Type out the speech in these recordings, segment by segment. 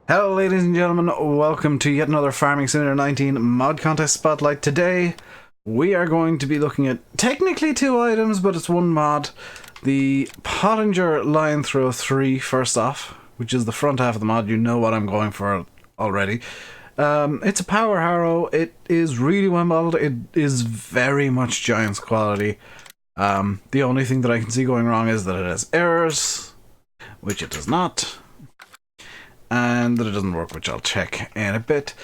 Hello ladies and gentlemen, welcome to yet another Farming Simulator 19 mod contest spotlight. Today we are going to be looking at technically two items, but it's one mod. The Pottinger Line Throw 3 first off, which is the front half of the mod. You know what I'm going for already. It's a power harrow. It is really well modeled. It is very much Giants quality. The only thing that I can see going wrong is that it has errors, which it does not. And that it doesn't work, which I'll check in a bit.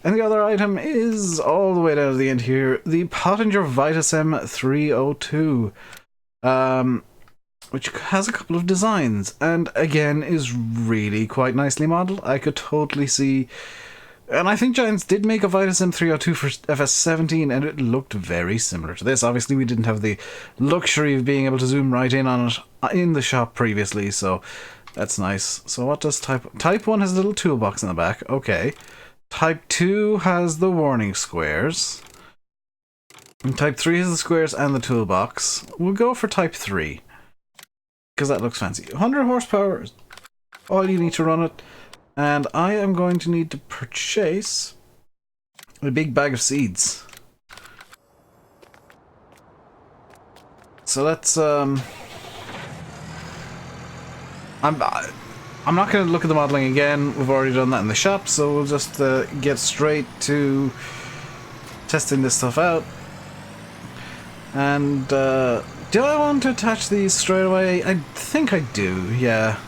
And the other item is all the way down to the end here, the Pottinger Vitasem 302, which has a couple of designs, and again is really quite nicely modeled. I could totally see, and I think Giants did make a Vitasem 302 for FS17, and it looked very similar to this. Obviously, we didn't have the luxury of being able to zoom right in on it in the shop previously, so that's nice. So what does Type 1 has a little toolbox in the back. Okay. Type 2 has the warning squares. And Type 3 has the squares and the toolbox. We'll go for Type 3, because that looks fancy. 100 horsepower is all you need to run it. And I am going to need to purchase a big bag of seeds. So let's I'm not going to look at the modelling again. We've already done that in the shop, so we'll just get straight to testing this stuff out. And do I want to attach these straight away? I think I do, yeah.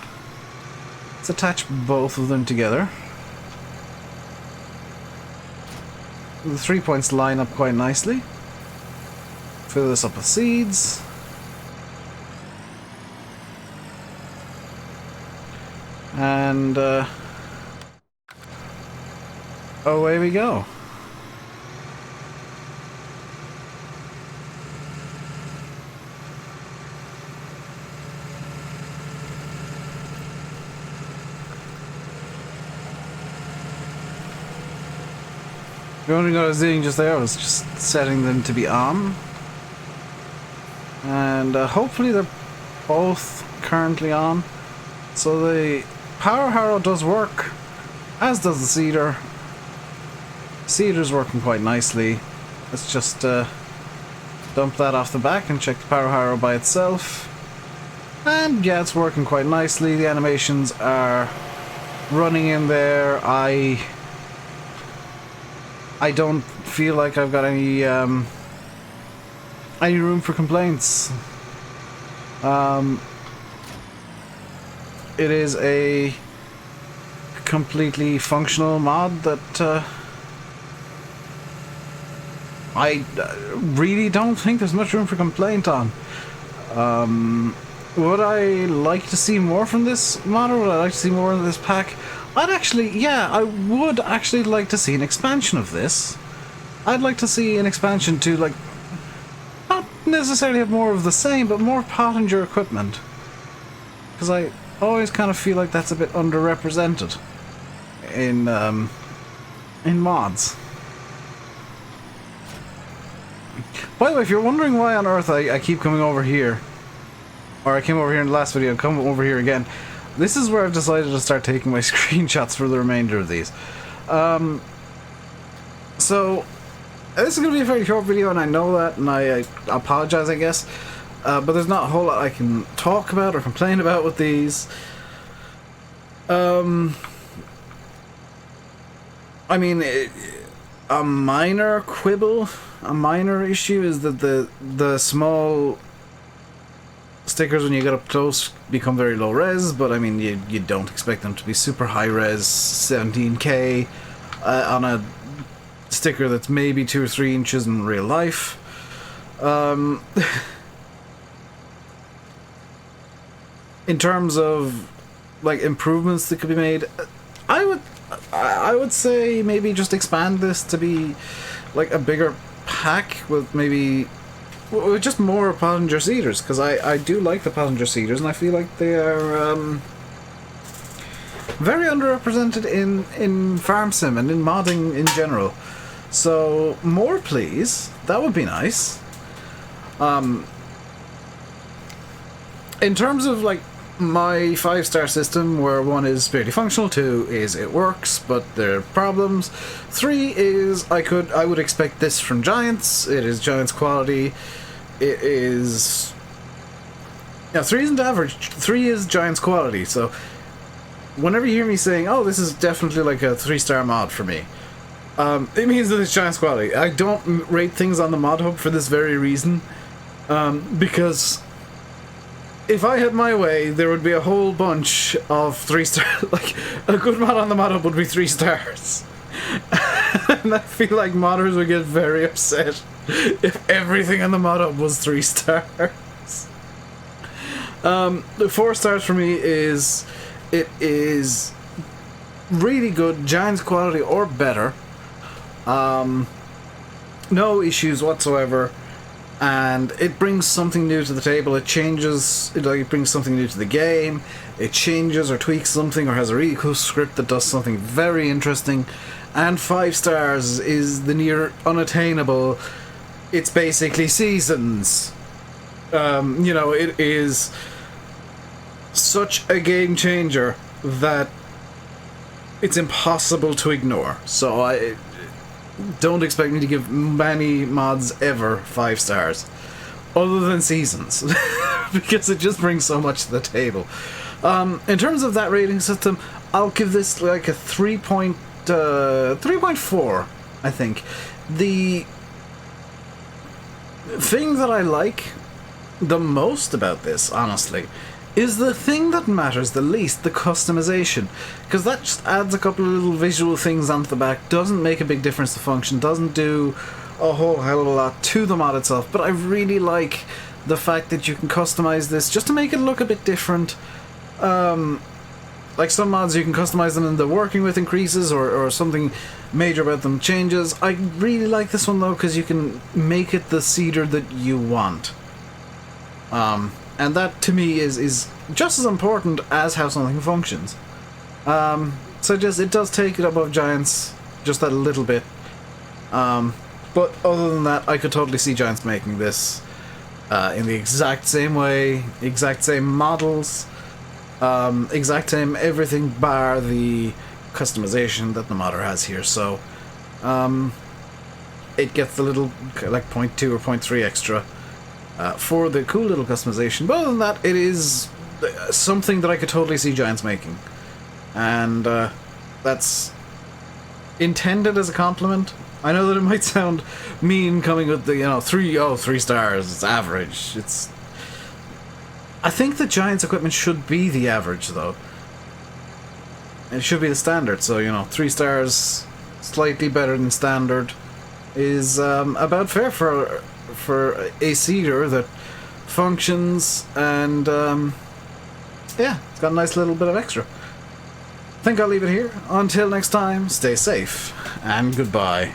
Let's attach both of them together. The 3 points line up quite nicely. Fill this up with seeds. And away we go. The only thing I was doing just there was just setting them to be on. And hopefully they're both currently on. So the power harrow does work, as does the seeder. Seeder's working quite nicely. Let's just dump that off the back and check the power harrow by itself. And yeah, it's working quite nicely. The animations are running in there. I don't feel like I've got any room for complaints. It is a completely functional mod that I really don't think there's much room for complaint on. Would I like to see more from this mod, or would I like to see more in this pack? I would actually like to see an expansion of this. I'd like to see an expansion to, like, not necessarily have more of the same, but more Pottinger equipment. Because I always kind of feel like that's a bit underrepresented in mods. By the way, if you're wondering why on earth I keep coming over here, or I came over here in the last video and come over here again, this is where I've decided to start taking my screenshots for the remainder of these. So this is going to be a very short video, and I know that, and I apologize, I guess. But there's not a whole lot I can talk about or complain about with these. I mean, a minor quibble, a minor issue is that the small stickers when you get up close become very low res, but I mean, you don't expect them to be super high res, 17K, on a sticker that's maybe 2 or 3 inches in real life. In terms of, like, improvements that could be made, I would say maybe just expand this to be like a bigger pack with maybe with just more Pottinger seeders, because I do like the Pottinger seeders, and I feel like they are very underrepresented in farm sim and in modding in general. So more, please. That would be nice. In terms of, like, my 5-star system, where 1 is barely functional, 2 is it works, but there are problems. 3 is I would expect this from Giants. It is Giants quality. It is... Yeah, 3 isn't average. 3 is Giants quality, so whenever you hear me saying, oh, this is definitely like a 3-star mod for me, it means that it's Giants quality. I don't rate things on the mod hub for this very reason, because if I had my way, there would be a whole bunch of 3-star. Like, a good mod on the mod hub would be 3 stars. And I feel like modders would get very upset if everything on the mod hub was 3 stars. The 4 stars for me is, it is really good, Giants quality or better. No issues whatsoever. And it brings something new to the table. It changes, it brings something new to the game. It changes or tweaks something or has a really cool script that does something very interesting. And 5 stars is the near unattainable. It's basically seasons. You know, it is such a game changer that it's impossible to ignore. So I don't expect me to give many mods ever 5 stars, other than seasons, because it just brings so much to the table. In terms of that rating system, I'll give this like a 3.4, I think. The thing that I like the most about this, honestly, is the thing that matters the least, the customization. Because that just adds a couple of little visual things onto the back, doesn't make a big difference to function, doesn't do a whole hell of a lot to the mod itself, but I really like the fact that you can customize this just to make it look a bit different. Like some mods, you can customize them and the working with increases or something major about them changes. I really like this one though, because you can make it the cedar that you want. And that, to me, is just as important as how something functions. So it does take it above Giants just a little bit. But other than that, I could totally see Giants making this in the exact same way, exact same models, exact same everything bar the customization that the modder has here. So it gets the little, like, 0.2 or 0.3 extra. For the cool little customization. But other than that, it is something that I could totally see Giants making. And that's intended as a compliment. I know that it might sound mean coming with the, 3 stars, it's average. I think the Giants equipment should be the average, though. It should be the standard, so, 3 stars, slightly better than standard, is about fair for a cedar that functions, and yeah, it's got a nice little bit of extra. I think I'll leave it here. Until next time, stay safe, and goodbye.